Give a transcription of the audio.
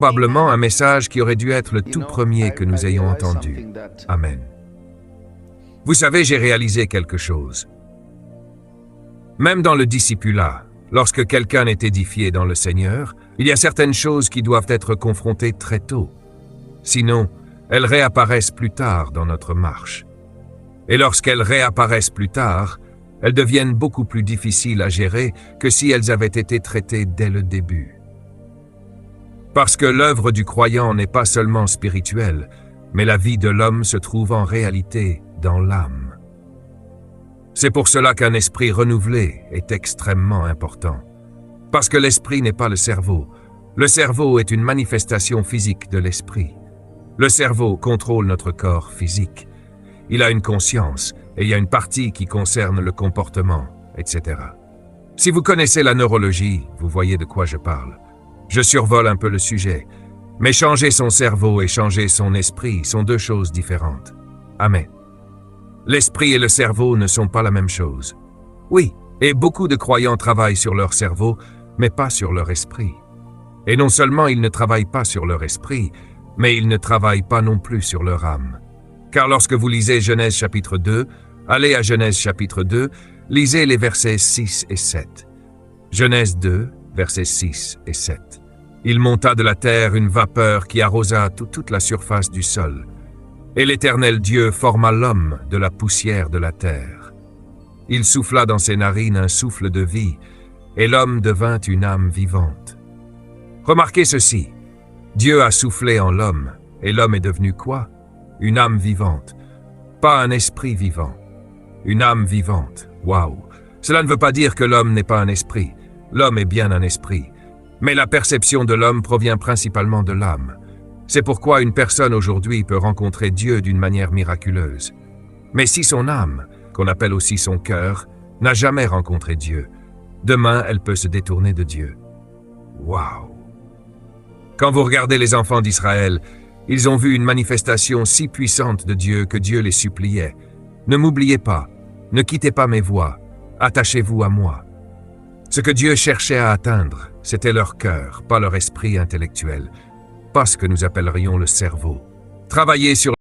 Probablement un message qui aurait dû être le tout premier que nous ayons entendu. Amen. Vous savez, j'ai réalisé quelque chose. Même dans le discipulat, lorsque quelqu'un est édifié dans le Seigneur, il y a certaines choses qui doivent être confrontées très tôt. Sinon, elles réapparaissent plus tard dans notre marche. Et lorsqu'elles réapparaissent plus tard, elles deviennent beaucoup plus difficiles à gérer que si elles avaient été traitées dès le début. Parce que l'œuvre du croyant n'est pas seulement spirituelle, mais la vie de l'homme se trouve en réalité dans l'âme. C'est pour cela qu'un esprit renouvelé est extrêmement important. Parce que l'esprit n'est pas le cerveau. Le cerveau est une manifestation physique de l'esprit. Le cerveau contrôle notre corps physique. Il a une conscience et il y a une partie qui concerne le comportement, etc. Si vous connaissez la neurologie, vous voyez de quoi je parle. Je survole un peu le sujet, mais changer son cerveau et changer son esprit sont deux choses différentes. Amen. L'esprit et le cerveau ne sont pas la même chose. Oui, et beaucoup de croyants travaillent sur leur cerveau, mais pas sur leur esprit. Et non seulement ils ne travaillent pas sur leur esprit, mais ils ne travaillent pas non plus sur leur âme. Car lorsque vous lisez Genèse chapitre 2, allez à Genèse chapitre 2, lisez les versets 6 et 7. Genèse 2, versets 6 et 7. Il monta de la terre une vapeur qui arrosa toute la surface du sol. Et l'Éternel Dieu forma l'homme de la poussière de la terre. Il souffla dans ses narines un souffle de vie, et l'homme devint une âme vivante. Remarquez ceci, Dieu a soufflé en l'homme, et l'homme est devenu quoi? Une âme vivante. Pas un esprit vivant. Une âme vivante. Waouh! Cela ne veut pas dire que l'homme n'est pas un esprit. L'homme est bien un esprit. Mais la perception de l'homme provient principalement de l'âme. C'est pourquoi une personne aujourd'hui peut rencontrer Dieu d'une manière miraculeuse. Mais si son âme, qu'on appelle aussi son cœur, n'a jamais rencontré Dieu, demain elle peut se détourner de Dieu. Waouh! Quand vous regardez les enfants d'Israël, ils ont vu une manifestation si puissante de Dieu que Dieu les suppliait. Ne m'oubliez pas, ne quittez pas mes voies, attachez-vous à moi. Ce que Dieu cherchait à atteindre, c'était leur cœur, pas leur esprit intellectuel, pas ce que nous appellerions le cerveau. Travailler sur